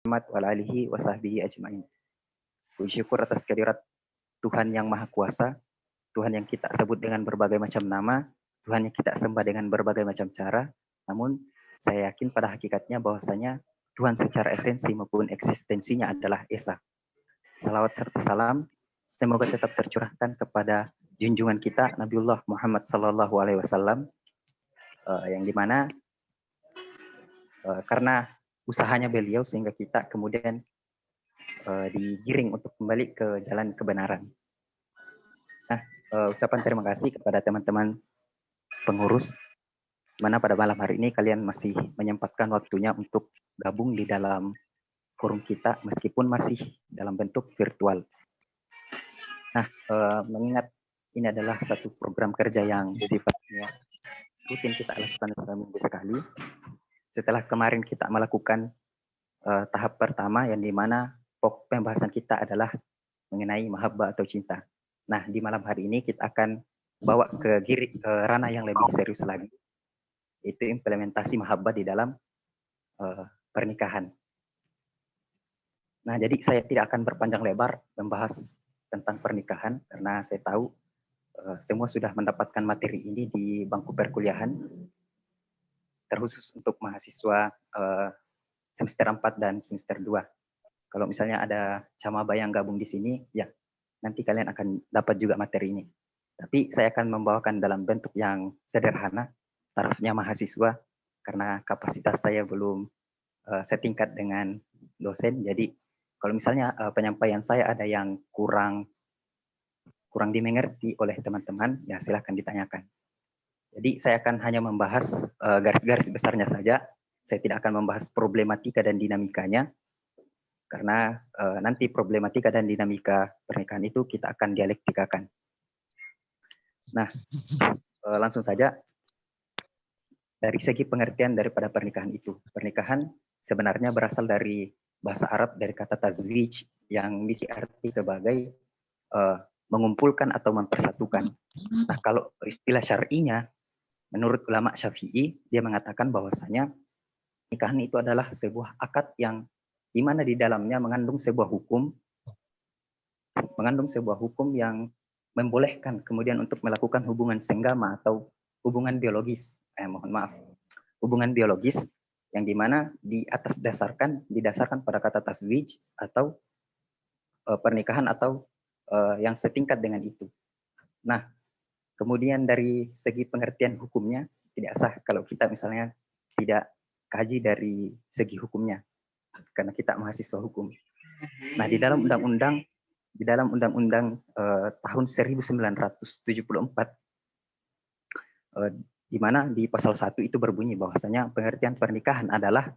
Muhammad wa alihi wa sahbihi ajma'in. Puji syukur atas kehadirat Tuhan yang Maha Kuasa, Tuhan yang kita sebut dengan berbagai macam nama, Tuhan yang kita sembah dengan berbagai macam cara. Namun saya yakin pada hakikatnya bahwasanya Tuhan secara esensi maupun eksistensinya adalah Esa. Salawat serta salam semoga tetap tercurahkan kepada junjungan kita Nabiullah Muhammad Sallallahu Alaihi Wasallam, yang dimana karena usahanya beliau sehingga kita kemudian digiring untuk kembali ke jalan kebenaran. Nah, ucapan terima kasih kepada teman-teman pengurus, mana pada malam hari ini kalian masih menyempatkan waktunya untuk gabung di dalam forum kita meskipun masih dalam bentuk virtual. Nah, mengingat ini adalah satu program kerja yang sifatnya rutin kita lakukan seminggu sekali. Setelah kemarin kita melakukan tahap pertama yang dimana pokok pembahasan kita adalah mengenai mahabbah atau cinta. Nah, di malam hari ini kita akan bawa ke ranah yang lebih serius lagi, yaitu implementasi mahabbah di dalam pernikahan. Nah, jadi saya tidak akan berpanjang lebar membahas tentang pernikahan karena saya tahu semua sudah mendapatkan materi ini di bangku perkuliahan, terkhusus untuk mahasiswa semester 4 dan semester 2. Kalau misalnya ada camaba yang gabung di sini, ya nanti kalian akan dapat juga materi ini. Tapi saya akan membawakan dalam bentuk yang sederhana, tarafnya mahasiswa, karena kapasitas saya belum setingkat dengan dosen. Jadi kalau misalnya penyampaian saya ada yang kurang dimengerti oleh teman-teman, ya silahkan ditanyakan. Jadi saya akan hanya membahas garis-garis besarnya saja. Saya tidak akan membahas problematika dan dinamikanya, karena nanti problematika dan dinamika pernikahan itu kita akan dialektikakan. Nah, langsung saja dari segi pengertian daripada pernikahan itu. Pernikahan sebenarnya berasal dari bahasa Arab dari kata tazwij yang misi arti sebagai mengumpulkan atau mempersatukan. Nah, kalau istilah syar'inya, menurut ulama Syafi'i, dia mengatakan bahwasanya pernikahan itu adalah sebuah akad yang di mana di dalamnya mengandung sebuah hukum yang membolehkan kemudian untuk melakukan hubungan senggama atau hubungan biologis, hubungan biologis yang dimana didasarkan pada kata tazwij atau pernikahan atau yang setingkat dengan itu. Nah, kemudian dari segi pengertian hukumnya tidak sah kalau kita misalnya tidak kaji dari segi hukumnya, karena kita mahasiswa hukum. Nah, di dalam undang-undang tahun 1974, di mana di pasal 1 itu berbunyi bahwasanya pengertian pernikahan adalah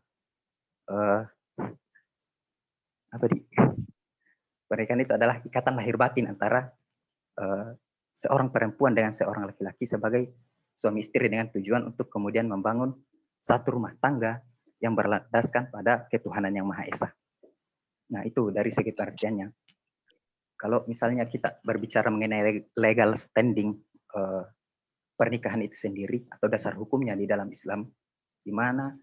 pernikahan itu adalah ikatan lahir batin antara seorang perempuan dengan seorang laki-laki sebagai suami istri dengan tujuan untuk kemudian membangun satu rumah tangga yang berlandaskan pada ketuhanan yang Maha Esa. Nah, itu dari segi pengertiannya. Kalau misalnya kita berbicara mengenai legal standing pernikahan itu sendiri atau dasar hukumnya di dalam Islam, di mana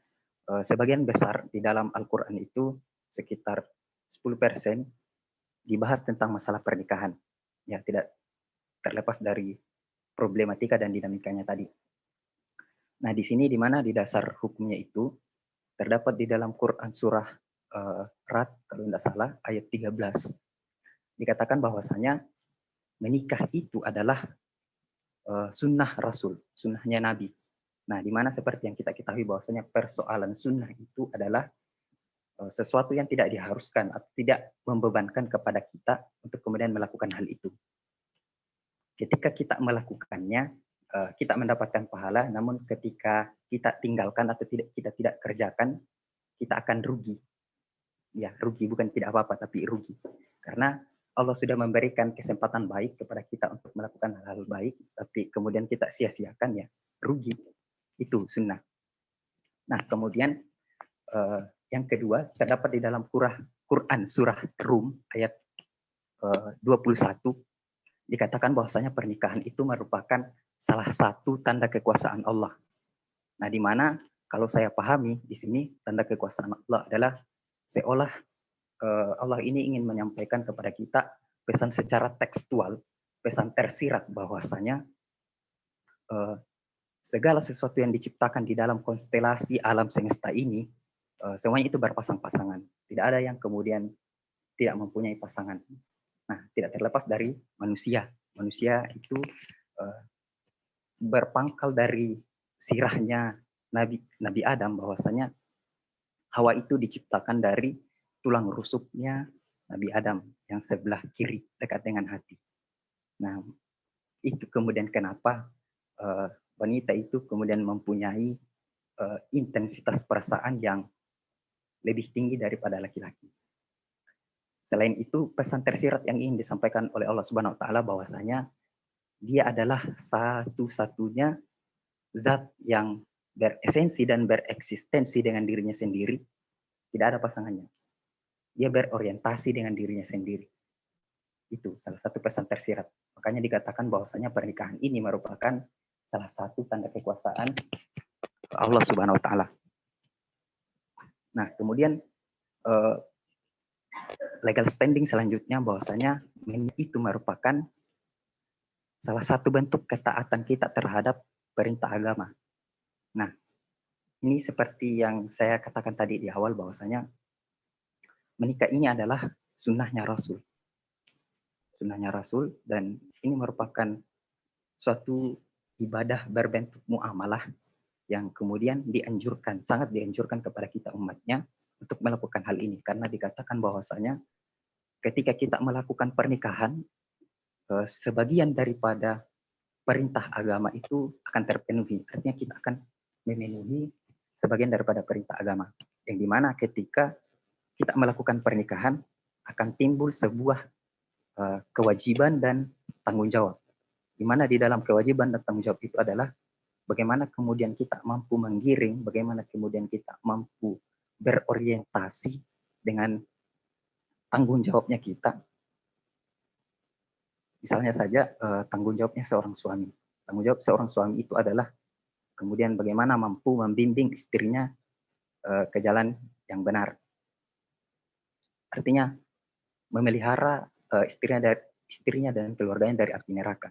sebagian besar di dalam Al-Quran itu sekitar 10% dibahas tentang masalah pernikahan. Ya, tidak terlepas dari problematika dan dinamikanya tadi. Nah, di sini di mana di dasar hukumnya itu terdapat di dalam Quran surah Rad kalau tidak salah ayat 13. Dikatakan bahwasanya menikah itu adalah sunnah Rasul, sunnahnya Nabi. Nah, di mana seperti yang kita ketahui bahwasanya persoalan sunnah itu adalah sesuatu yang tidak diharuskan atau tidak membebankan kepada kita untuk kemudian melakukan hal itu. Ketika kita melakukannya, kita mendapatkan pahala, namun ketika kita tinggalkan atau kita tidak kerjakan, kita akan rugi. Ya, rugi bukan tidak apa-apa, tapi rugi. Karena Allah sudah memberikan kesempatan baik kepada kita untuk melakukan hal-hal baik, tapi kemudian kita sia-siakan, ya rugi. Itu sunnah. Nah, kemudian yang kedua terdapat di dalam Quran surah Rum ayat 21, dikatakan bahwasanya pernikahan itu merupakan salah satu tanda kekuasaan Allah. Nah, di mana kalau saya pahami di sini tanda kekuasaan Allah adalah seolah Allah ini ingin menyampaikan kepada kita pesan secara tekstual, pesan tersirat bahwasanya segala sesuatu yang diciptakan di dalam konstelasi alam semesta ini, semuanya itu berpasang-pasangan. Tidak ada yang kemudian tidak mempunyai pasangan. Nah, tidak terlepas dari manusia. Manusia itu berpangkal dari sirahnya Nabi Adam, bahwasanya Hawa itu diciptakan dari tulang rusuknya Nabi Adam yang sebelah kiri dekat dengan hati. Nah, itu kemudian kenapa wanita itu kemudian mempunyai intensitas perasaan yang lebih tinggi daripada laki-laki. Selain itu, pesan tersirat yang ingin disampaikan oleh Allah Subhanahu wa taala bahwasanya dia adalah satu-satunya zat yang beresensi dan bereksistensi dengan dirinya sendiri, tidak ada pasangannya. Dia berorientasi dengan dirinya sendiri. Itu salah satu pesan tersirat. Makanya dikatakan bahwasanya pernikahan ini merupakan salah satu tanda kekuasaan Allah Subhanahu wa taala. Nah, kemudian legal standing selanjutnya bahwasanya itu merupakan salah satu bentuk ketaatan kita terhadap perintah agama. Nah, ini seperti yang saya katakan tadi di awal bahwasanya menikah ini adalah sunnahnya Rasul. Sunnahnya Rasul, dan ini merupakan suatu ibadah berbentuk muamalah yang kemudian dianjurkan, sangat dianjurkan kepada kita umatnya untuk melakukan hal ini. Karena dikatakan bahwasanya ketika kita melakukan pernikahan, sebagian daripada perintah agama itu akan terpenuhi. Artinya kita akan memenuhi sebagian daripada perintah agama. Yang dimana ketika kita melakukan pernikahan akan timbul sebuah kewajiban dan tanggung jawab. Di mana di dalam kewajiban dan tanggung jawab itu adalah bagaimana kemudian kita mampu menggiring, bagaimana kemudian kita mampu berorientasi dengan tanggung jawabnya kita. Misalnya saja tanggung jawabnya seorang suami. Tanggung jawab seorang suami itu adalah kemudian bagaimana mampu membimbing istrinya ke jalan yang benar. Artinya memelihara istrinya dan keluarganya dari api neraka.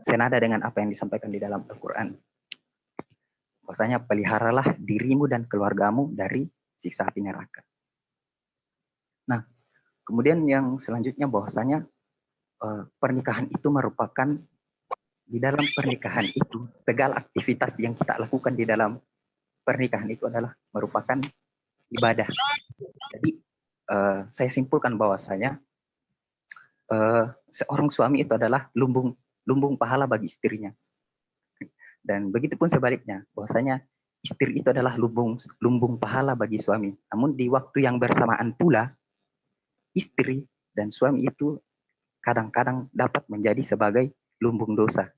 Senada dengan apa yang disampaikan di dalam Al-Quran. Bahwasanya peliharalah dirimu dan keluargamu dari siksa api neraka. Nah, kemudian yang selanjutnya bahwasanya pernikahan itu merupakan, di dalam pernikahan itu segala aktivitas yang kita lakukan di dalam pernikahan itu adalah merupakan ibadah. Jadi saya simpulkan bahwasanya seorang suami itu adalah lumbung pahala bagi istrinya. Dan begitupun sebaliknya, bahwasanya istri itu adalah lumbung pahala bagi suami. Namun di waktu yang bersamaan pula, istri dan suami itu kadang-kadang dapat menjadi sebagai lumbung dosa.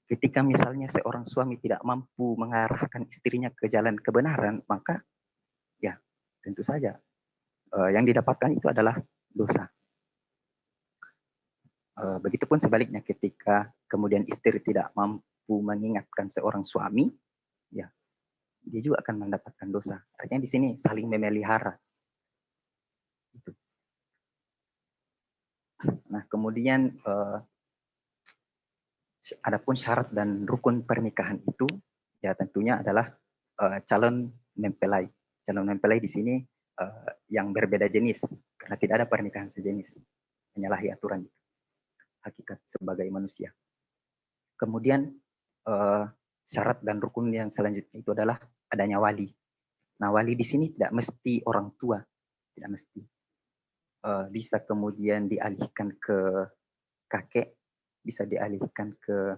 Ketika misalnya seorang suami tidak mampu mengarahkan istrinya ke jalan kebenaran, maka ya tentu saja yang didapatkan itu adalah dosa. Begitupun sebaliknya, ketika kemudian istri tidak mampu mengingatkan seorang suami, ya dia juga akan mendapatkan dosa. Artinya di sini saling memelihara. Gitu. Nah, kemudian adapun syarat dan rukun pernikahan itu, ya tentunya adalah calon mempelai. Calon mempelai di sini yang berbeda jenis, karena tidak ada pernikahan sejenis, menyalahi aturan hakikat sebagai manusia. Kemudian syarat dan rukun yang selanjutnya itu adalah adanya wali. Nah, wali di sini tidak mesti orang tua, tidak mesti. Bisa kemudian dialihkan ke kakek, bisa dialihkan ke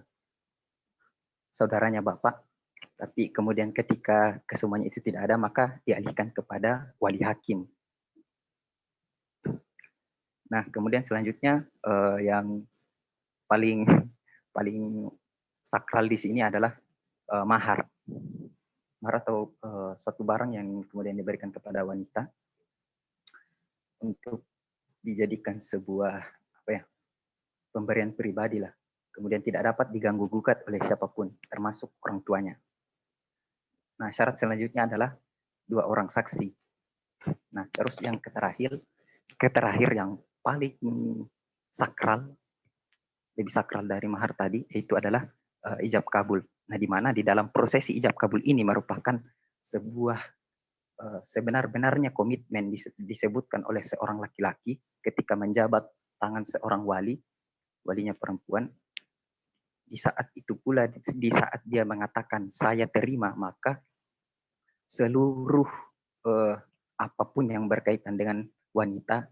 saudaranya bapak, tapi kemudian ketika kesemuanya itu tidak ada, maka dialihkan kepada wali hakim. Nah, kemudian selanjutnya yang paling sakral di sini adalah mahar. Mahar atau suatu barang yang kemudian diberikan kepada wanita untuk dijadikan sebuah pemberian pribadi lah. Kemudian tidak dapat diganggu gugat oleh siapapun, termasuk orang tuanya. Nah, syarat selanjutnya adalah 2 orang saksi. Nah, terus yang terakhir yang paling sakral, lebih sakral dari mahar tadi, yaitu adalah ijab kabul. Nah, di mana di dalam prosesi ijab kabul ini merupakan sebuah sebenar-benarnya komitmen disebutkan oleh seorang laki-laki ketika menjabat tangan seorang walinya perempuan. Di saat itu pula, di saat dia mengatakan saya terima, maka seluruh apapun yang berkaitan dengan wanita,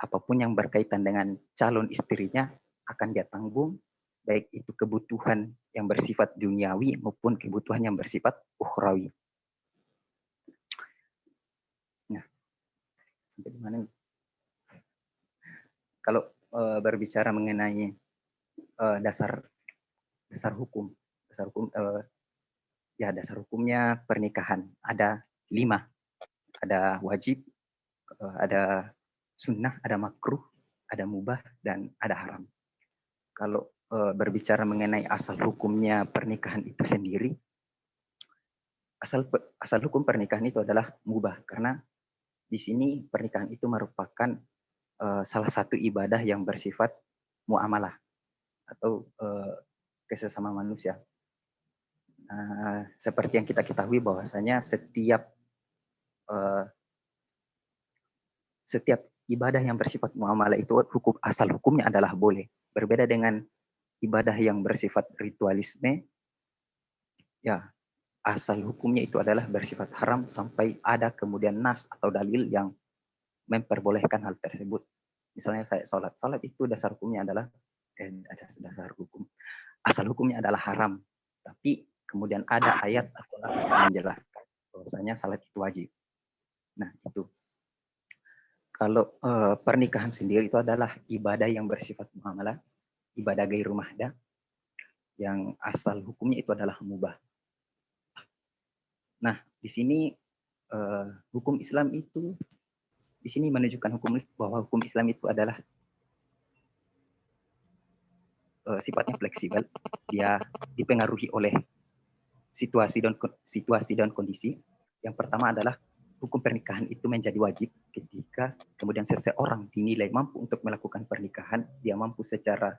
apapun yang berkaitan dengan calon istrinya akan dia tanggung, baik itu kebutuhan yang bersifat duniawi maupun kebutuhan yang bersifat ukhrawi. Nah, sampai di mana nih? Kalau berbicara mengenai dasar hukum, dasar hukumnya pernikahan ada 5, ada wajib, ada sunnah, ada makruh, ada mubah, dan ada haram. Kalau berbicara mengenai asal hukumnya pernikahan itu sendiri, asal hukum pernikahan itu adalah mubah, karena di sini pernikahan itu merupakan salah satu ibadah yang bersifat muamalah atau kesesama manusia. Seperti yang kita ketahui bahwasanya setiap ibadah yang bersifat muamalah itu asal hukumnya adalah boleh. Berbeda dengan ibadah yang bersifat ritualisme, ya asal hukumnya itu adalah bersifat haram sampai ada kemudian nas atau dalil yang memperbolehkan hal tersebut. Misalnya saya salat itu dasar hukumnya adalah asal hukumnya adalah haram, tapi kemudian ada ayat atau nas yang menjelaskan bahwasanya salat itu wajib. Nah, itu. Kalau pernikahan sendiri itu adalah ibadah yang bersifat muamalah, ibadah ghairu mahdah, yang asal hukumnya itu adalah mubah. Nah, di sini hukum Islam itu di sini menunjukkan bahwa hukum Islam itu adalah sifatnya fleksibel. Dia dipengaruhi oleh situasi dan kondisi. Yang pertama adalah hukum pernikahan itu menjadi wajib ketika kemudian seseorang dinilai mampu untuk melakukan pernikahan, dia mampu secara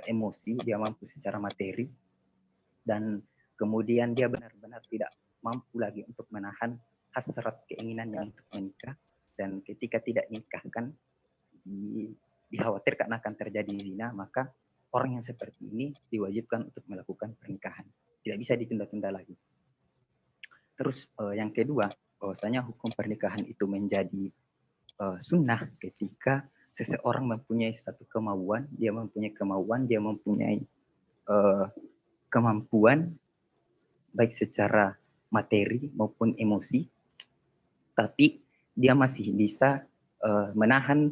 emosi, dia mampu secara materi, dan kemudian dia benar-benar tidak mampu lagi untuk menahan hasrat keinginannya untuk menikah, dan ketika tidak nikahkan dikhawatirkan akan terjadi zina, maka orang yang seperti ini diwajibkan untuk melakukan pernikahan, tidak bisa ditunda-tunda lagi. Terus yang kedua, bahwasanya hukum pernikahan itu menjadi sunnah ketika seseorang mempunyai satu kemauan, dia mempunyai kemampuan baik secara materi maupun emosi, tapi dia masih bisa menahan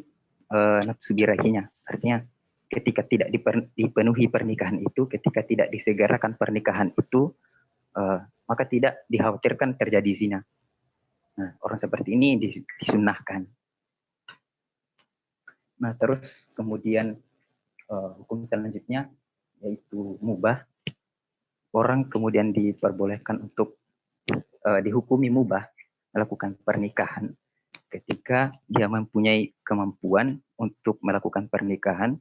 nafsu birahinya. Artinya ketika tidak dipenuhi pernikahan itu, ketika tidak disegerakan pernikahan itu, maka tidak dikhawatirkan terjadi zina. Nah, orang seperti ini disunnahkan. Nah, terus kemudian hukum selanjutnya yaitu mubah. Orang kemudian diperbolehkan untuk dihukumi mubah melakukan pernikahan ketika dia mempunyai kemampuan untuk melakukan pernikahan,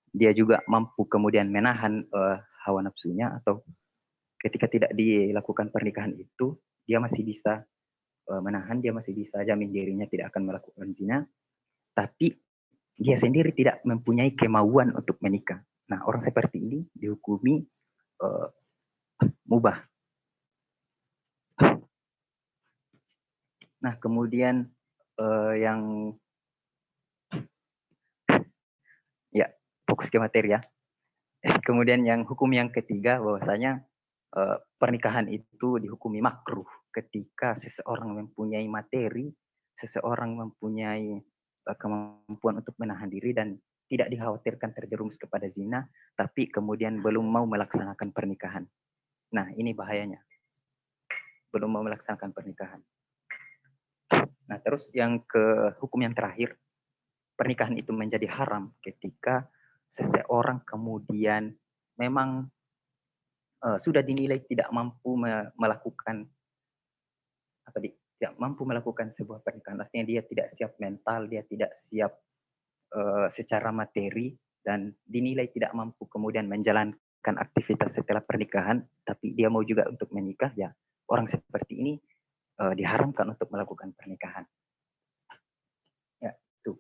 dia juga mampu kemudian menahan hawa nafsunya, atau ketika tidak dilakukan pernikahan itu, dia masih bisa menahan, dia masih bisa jamin dirinya tidak akan melakukan zina, tapi dia sendiri tidak mempunyai kemauan untuk menikah. Nah, orang seperti ini dihukumi mubah. Nah, kemudian yang ya fokus ke materi ya. Kemudian yang hukum yang ketiga, bahwasanya pernikahan itu dihukumi makruh ketika seseorang mempunyai materi, seseorang mempunyai kemampuan untuk menahan diri dan tidak dikhawatirkan terjerumus kepada zina, tapi kemudian belum mau melaksanakan pernikahan. Nah, ini bahayanya. Belum mau melaksanakan pernikahan. Nah, terus hukum yang terakhir, pernikahan itu menjadi haram ketika seseorang kemudian memang sudah dinilai tidak mampu melakukan tidak mampu melakukan sebuah pernikahan, artinya dia tidak siap mental, dia tidak siap secara materi, dan dinilai tidak mampu kemudian menjalankan aktivitas setelah pernikahan, tapi dia mau juga untuk menikah, ya orang seperti ini diharamkan untuk melakukan pernikahan. Ya, itu.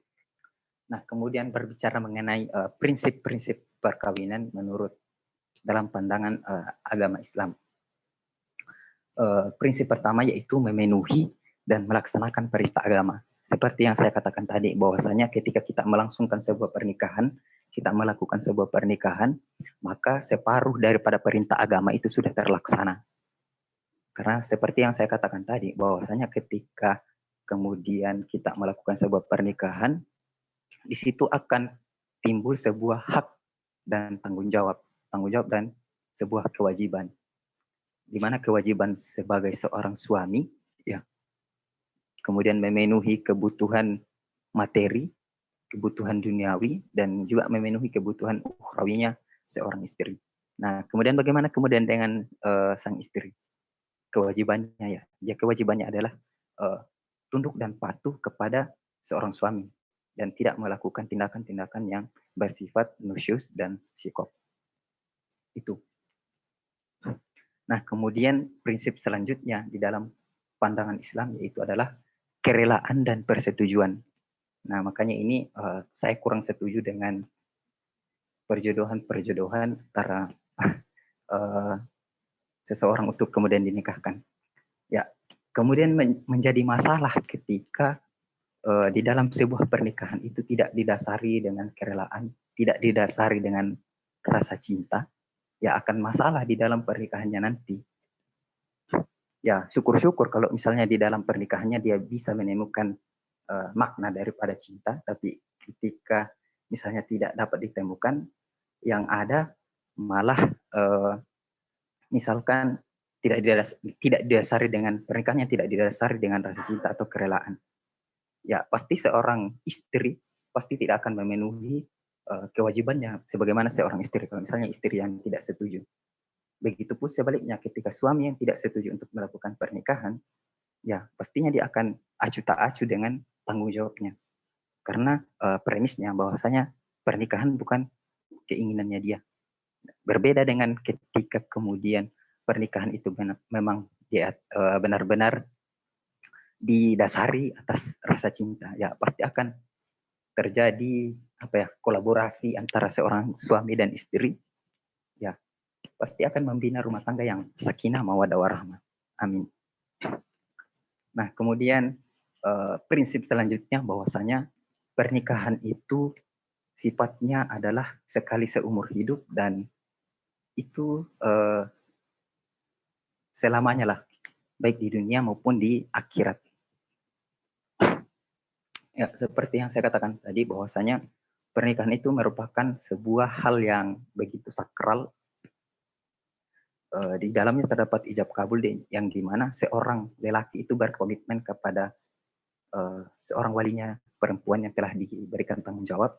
Nah, kemudian berbicara mengenai prinsip-prinsip perkawinan menurut dalam pandangan agama Islam. Prinsip pertama yaitu memenuhi dan melaksanakan perintah agama. Seperti yang saya katakan tadi, bahwasanya ketika kita melangsungkan sebuah pernikahan, kita melakukan sebuah pernikahan, maka separuh daripada perintah agama itu sudah terlaksana. Karena seperti yang saya katakan tadi, bahwasanya ketika kemudian kita melakukan sebuah pernikahan, di situ akan timbul sebuah hak dan tanggung jawab dan sebuah kewajiban. Di mana kewajiban sebagai seorang suami, ya, kemudian memenuhi kebutuhan materi, kebutuhan duniawi, dan juga memenuhi kebutuhan ukhrawinya seorang istri. Nah, kemudian bagaimana kemudian dengan sang istri? Kewajibannya, ya kewajibannya adalah tunduk dan patuh kepada seorang suami dan tidak melakukan tindakan-tindakan yang bersifat nusyus dan psikop. Itu. Nah, kemudian prinsip selanjutnya di dalam pandangan Islam yaitu adalah kerelaan dan persetujuan. Nah, makanya ini saya kurang setuju dengan perjodohan antara seseorang untuk kemudian dinikahkan. Ya, kemudian menjadi masalah ketika di dalam sebuah pernikahan itu tidak didasari dengan kerelaan, tidak didasari dengan rasa cinta, ya akan masalah di dalam pernikahannya nanti. Ya, syukur-syukur kalau misalnya di dalam pernikahannya dia bisa menemukan makna daripada cinta, tapi ketika misalnya tidak dapat ditemukan, yang ada malah misalkan tidak didasari dengan pernikahannya tidak didasari dengan rasa cinta atau kerelaan. Ya, pasti seorang istri pasti tidak akan memenuhi kewajibannya sebagaimana seorang istri kalau misalnya istri yang tidak setuju. Begitupun sebaliknya ketika suami yang tidak setuju untuk melakukan pernikahan, ya pastinya dia akan acuh tak acuh dengan tanggung jawabnya. Karena premisnya bahwasanya pernikahan bukan keinginannya dia. Berbeda dengan ketika kemudian pernikahan itu memang dia benar-benar didasari atas rasa cinta. Ya pasti akan terjadi kolaborasi antara seorang suami dan istri. Ya, pasti akan membina rumah tangga yang sakinah mawaddah warahmah. Amin. Nah, kemudian prinsip selanjutnya bahwasanya pernikahan itu sifatnya adalah sekali seumur hidup dan itu selamanya lah, baik di dunia maupun di akhirat. Ya, seperti yang saya katakan tadi bahwasanya pernikahan itu merupakan sebuah hal yang begitu sakral. Di dalamnya terdapat ijab kabul yang dimana seorang lelaki itu berkomitmen kepada seorang walinya perempuan yang telah diberikan tanggung jawab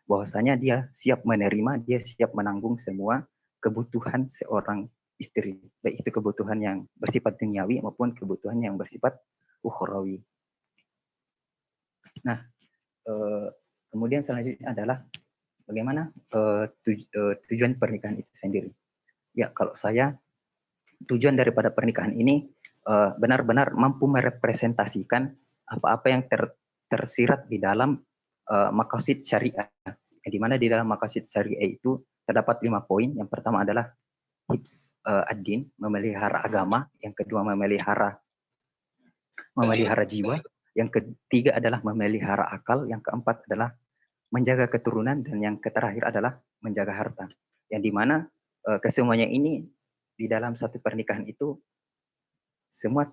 bahwasanya dia siap menerima, dia siap menanggung semua kebutuhan seorang istri, baik itu kebutuhan yang bersifat duniawi maupun kebutuhan yang bersifat ukhrawi. Nah, kemudian selanjutnya adalah bagaimana tujuan pernikahan itu sendiri. Ya, kalau saya tujuan daripada pernikahan ini benar-benar mampu merepresentasikan apa-apa yang tersirat di dalam maqasid syariah. Di mana di dalam maqasid syariah itu terdapat 5 poin. Yang pertama adalah hifz ad-din, memelihara agama. Yang kedua memelihara jiwa. Yang ketiga adalah memelihara akal. Yang keempat adalah menjaga keturunan. Dan yang terakhir adalah menjaga harta. Yang dimana kesemuanya ini di dalam satu pernikahan itu semua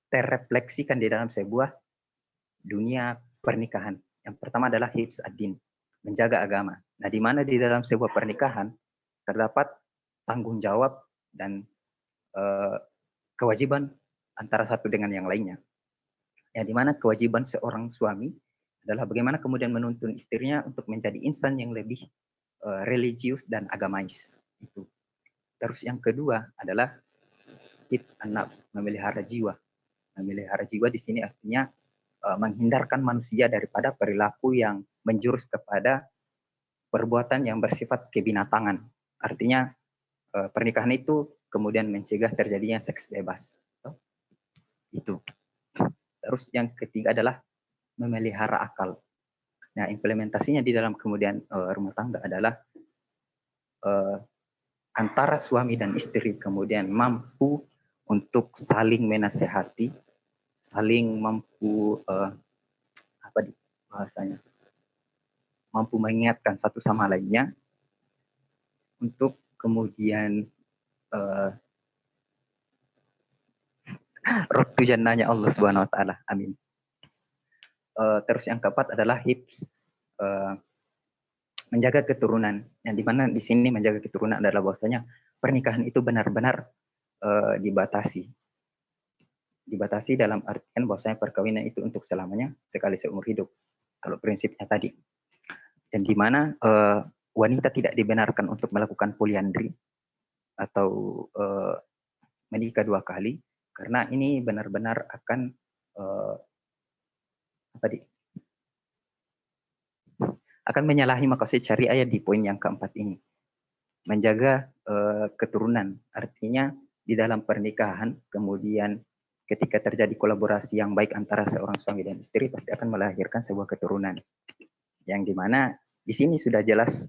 terrefleksikan di dalam sebuah dunia pernikahan. Yang pertama adalah hifz ad-din, menjaga agama. Nah, di mana di dalam sebuah pernikahan terdapat tanggung jawab dan kewajiban antara satu dengan yang lainnya. Ya, di mana kewajiban seorang suami adalah bagaimana kemudian menuntun istrinya untuk menjadi insan yang lebih religius dan agamais. Itu. Terus yang kedua adalah hifz an-nafs, memelihara jiwa. Memelihara jiwa di sini artinya menghindarkan manusia daripada perilaku yang menjurus kepada perbuatan yang bersifat kebinatangan. Artinya pernikahan itu kemudian mencegah terjadinya seks bebas. Itu. Terus yang ketiga adalah memelihara akal. Nah, implementasinya di dalam kemudian rumah tangga adalah antara suami dan istri kemudian mampu untuk saling menasehati, saling mampu apa bahasanya, mampu mengingatkan satu sama lainnya untuk kemudian rotu jannahnya Allah Subhanahu wa taala. Amin. Terus yang keempat adalah hifz, menjaga keturunan. Yang dimana di sini menjaga keturunan adalah bahwasanya pernikahan itu benar-benar dibatasi. Dibatasi dalam artian bahwasanya perkawinan itu untuk selamanya, sekali seumur hidup. Kalau prinsipnya tadi. Dan dimana wanita tidak dibenarkan untuk melakukan poliandri atau menikah 2 kali, karena ini benar-benar akan akan menyalahi maksud syariah di poin yang keempat ini. Menjaga keturunan, artinya di dalam pernikahan kemudian ketika terjadi kolaborasi yang baik antara seorang suami dan istri pasti akan melahirkan sebuah keturunan. Yang dimana di sini sudah jelas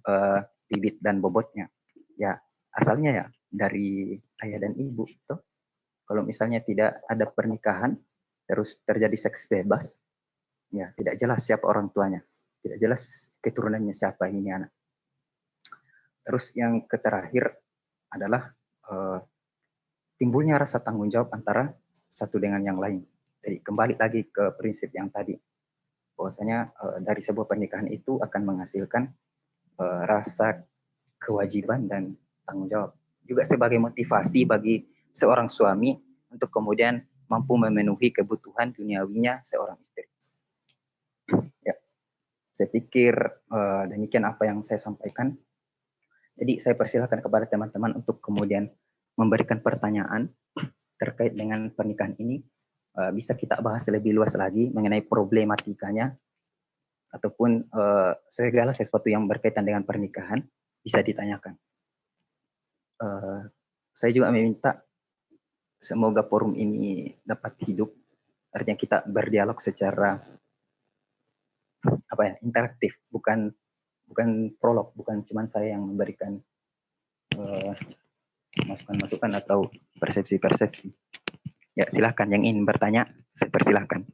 bibit dan bobotnya. Ya, asalnya ya dari ayah dan ibu. Tuh. Kalau misalnya tidak ada pernikahan, terus terjadi seks bebas, ya tidak jelas siapa orang tuanya. Tidak jelas keturunannya siapa ini anak. Terus yang terakhir adalah timbulnya rasa tanggung jawab antara satu dengan yang lain. Jadi kembali lagi ke prinsip yang tadi. Bahwasanya dari sebuah pernikahan itu akan menghasilkan rasa kewajiban dan tanggung jawab. Juga sebagai motivasi bagi seorang suami untuk kemudian mampu memenuhi kebutuhan duniawinya seorang istri. Ya, saya pikir demikian apa yang saya sampaikan. Jadi saya persilahkan kepada teman-teman untuk kemudian memberikan pertanyaan terkait dengan pernikahan ini. Bisa kita bahas lebih luas lagi mengenai problematikanya ataupun segala sesuatu yang berkaitan dengan pernikahan bisa ditanyakan. Saya juga meminta semoga forum ini dapat hidup, artinya kita berdialog secara interaktif, bukan prolog, bukan cuma saya yang memberikan masukan-masukan atau persepsi-persepsi. Ya, silahkan yang ingin bertanya, saya persilahkan.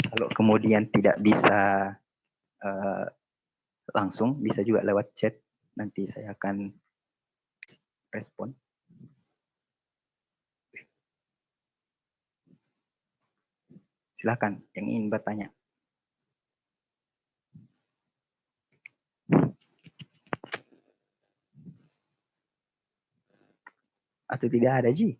Kalau kemudian tidak bisa langsung, bisa juga lewat chat. Nanti saya akan respon. Silahkan yang ingin bertanya. Atau tidak ada, Ji?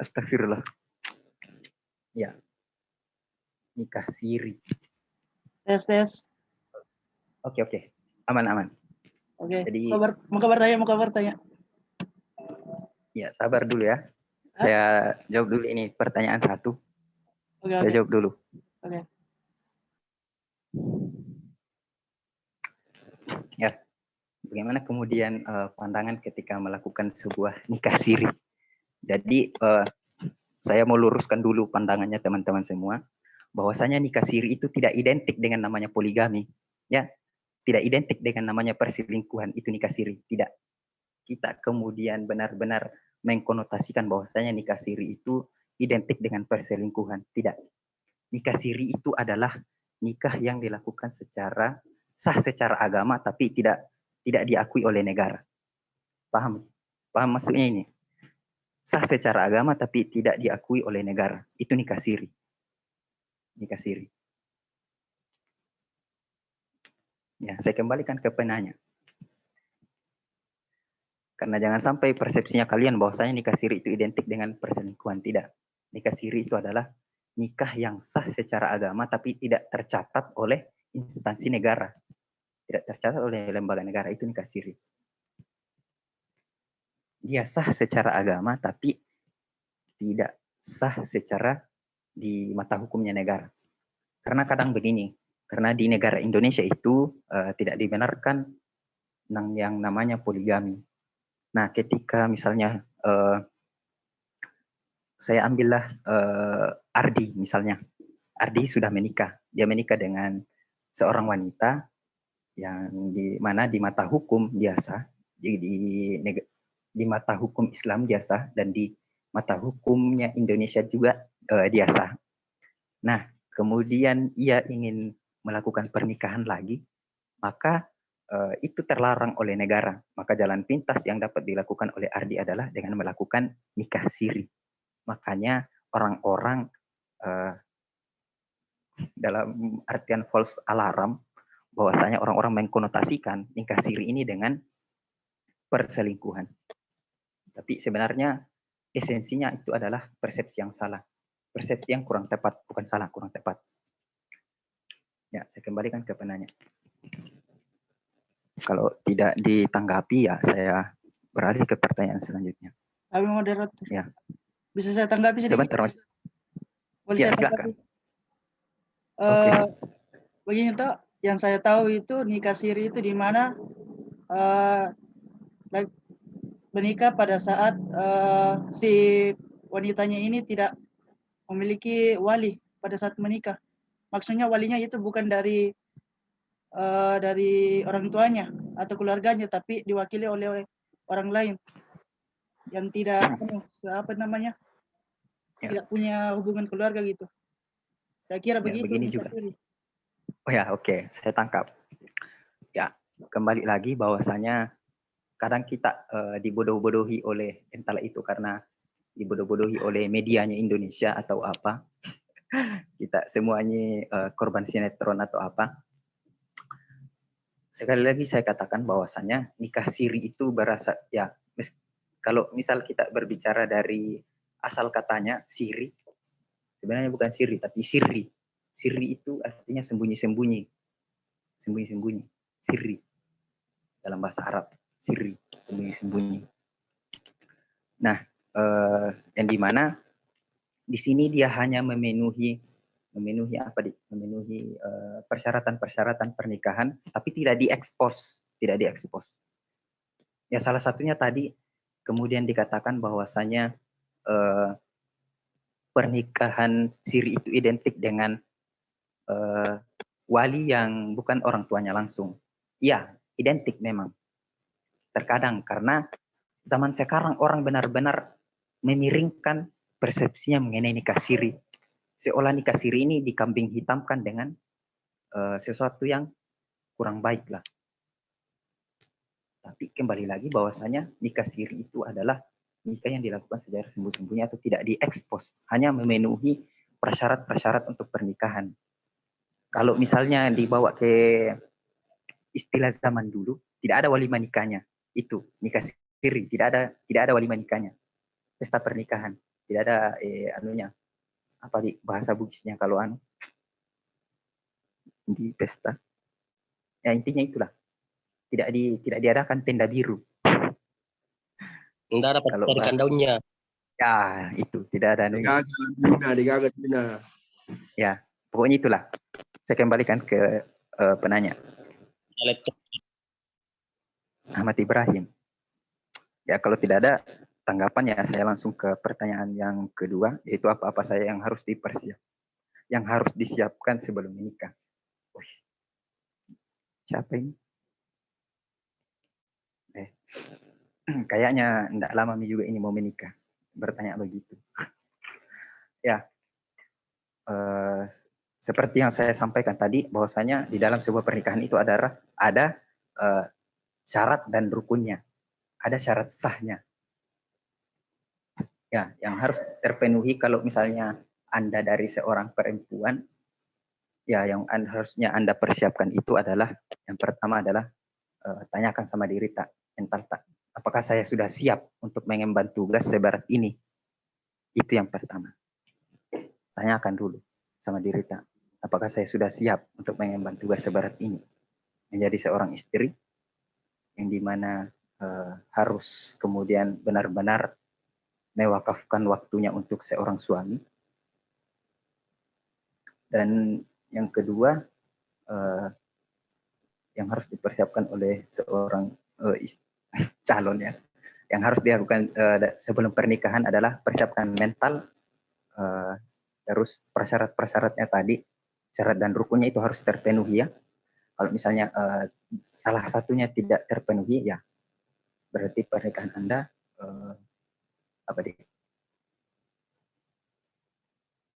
Astagfirullah. Ya. Nikah siri. Tes. Oke. Aman. Oke. Jadi mau kabar tanya. Ya, sabar dulu ya. Saya jawab dulu ini pertanyaan satu. Saya jawab dulu. Oke. Ya. Bagaimana kemudian pandangan ketika melakukan sebuah nikah siri? Jadi saya mau luruskan dulu pandangannya teman-teman semua, bahwasanya nikah siri itu tidak identik dengan namanya poligami, ya, tidak identik dengan namanya perselingkuhan, itu nikah siri, tidak. Kita kemudian benar-benar mengkonotasikan bahwasanya nikah siri itu identik dengan perselingkuhan, tidak. Nikah siri itu adalah nikah yang dilakukan secara sah secara agama tapi tidak diakui oleh negara. Paham maksudnya ini? Sah secara agama tapi tidak diakui oleh negara. Itu nikah siri. Nikah siri. Ya, saya kembalikan ke penanya. Karena jangan sampai persepsinya kalian bahwasanya nikah siri itu identik dengan perselingkuhan. Tidak. Nikah siri itu adalah nikah yang sah secara agama tapi tidak tercatat oleh instansi negara, tidak tercatat oleh lembaga negara, itu nikah siri. Dia sah secara agama tapi tidak sah secara di mata hukumnya negara. Karena kadang begini, karena di negara Indonesia itu tidak dibenarkan yang namanya poligami. Nah, ketika misalnya saya ambillah Ardi misalnya. Ardi sudah menikah. Dia menikah dengan seorang wanita yang di mana di mata hukum biasa, di mata hukum Islam biasa, dan di mata hukumnya Indonesia juga biasa. Nah, kemudian ia ingin melakukan pernikahan lagi, maka itu terlarang oleh negara. Maka jalan pintas yang dapat dilakukan oleh Ardi adalah dengan melakukan nikah siri. Makanya orang-orang dalam artian false alarm, bahwasanya orang-orang mengkonotasikan nikah siri ini dengan perselingkuhan. Tapi sebenarnya esensinya itu adalah persepsi yang salah. Persepsi yang kurang tepat, bukan salah, kurang tepat. Ya, saya kembalikan ke penanya. Kalau tidak ditanggapi, ya saya beralih ke pertanyaan selanjutnya. Kami moderator. Ya. Bisa saya tanggapi sedikit? Sebentar, Mas. Boleh Ya, saya silakan. tanggapi? Oke. Begini toh, yang saya tahu itu nikah siri itu di mana menikah pada saat si wanitanya ini tidak memiliki wali pada saat menikah. Maksudnya walinya itu bukan dari orang tuanya atau keluarganya, tapi diwakili oleh orang lain yang tidak Ya. tidak punya hubungan keluarga gitu. Saya kira begitu. Begini juga. Oh ya, oke, saya tangkap. Ya, kembali lagi bahwasanya kadang kita dibodoh-bodohi oleh entahlah itu karena dibodoh-bodohi oleh medianya Indonesia atau apa. Kita semuanya korban sinetron atau apa. Sekali lagi saya katakan bahwasanya nikah siri itu berasa, ya, kalau misal kita berbicara dari asal katanya siri, sebenarnya bukan siri tapi siri. Siri itu artinya sembunyi-sembunyi. Sembunyi-sembunyi. Siri. Dalam bahasa Arab. Siri. Sembunyi-sembunyi. Nah, yang dimana di sini dia hanya memenuhi persyaratan-persyaratan pernikahan, tapi tidak diekspos. Ya, salah satunya tadi kemudian dikatakan bahwasanya pernikahan siri itu identik dengan wali yang bukan orang tuanya langsung. Ya, identik memang. Terkadang karena zaman sekarang orang benar-benar memiringkan persepsinya mengenai nikah siri. Seolah nikah siri ini dikambing hitamkan dengan sesuatu yang kurang baik lah. Tapi kembali lagi bahwasanya nikah siri itu adalah nikah yang dilakukan secara sembunyi-sembunyi atau tidak diekspos, hanya memenuhi persyarat-persyarat untuk pernikahan. Kalau misalnya dibawa ke istilah zaman dulu, tidak ada walimah nikahnya. Itu nikah siri, tidak ada walimah nikahnya. Pesta pernikahan, tidak ada apa di bahasa Bugisnya kalau di pesta. Ya, intinya itulah. Tidak diadakan tenda biru. Tidak dapat carikan daunnya. Ya, itu tidak ada. Digagal Dina. Ya, pokoknya itulah. Saya kembalikan ke penanya. Ahmad Ibrahim. Ya, kalau tidak ada tanggapan, ya saya langsung ke pertanyaan yang kedua, yaitu apa-apa saya yang harus disiapkan sebelum menikah. Siapa ini? Kayaknya tidak lama juga ini mau menikah. Bertanya begitu. Ya, seperti yang saya sampaikan tadi, bahwasanya di dalam sebuah pernikahan itu ada syarat dan rukunnya. Ada syarat sahnya. Ya, yang harus terpenuhi kalau misalnya Anda dari seorang perempuan, ya yang harusnya Anda persiapkan itu adalah, yang pertama adalah tanyakan sama diri apakah saya sudah siap untuk mengemban tugas seberat ini? Itu yang pertama. tanyakan dulu sama diri kita, apakah saya sudah siap untuk mengemban tugas seberat ini, menjadi seorang istri yang dimana harus kemudian benar-benar mewakafkan waktunya untuk seorang suami. Dan yang kedua, yang harus dipersiapkan oleh seorang calon ya, yang harus dilakukan sebelum pernikahan adalah persiapkan mental, terus prasyarat-prasyaratnya tadi, syarat dan rukunnya itu harus terpenuhi ya. Kalau misalnya salah satunya tidak terpenuhi ya, berarti pernikahan Anda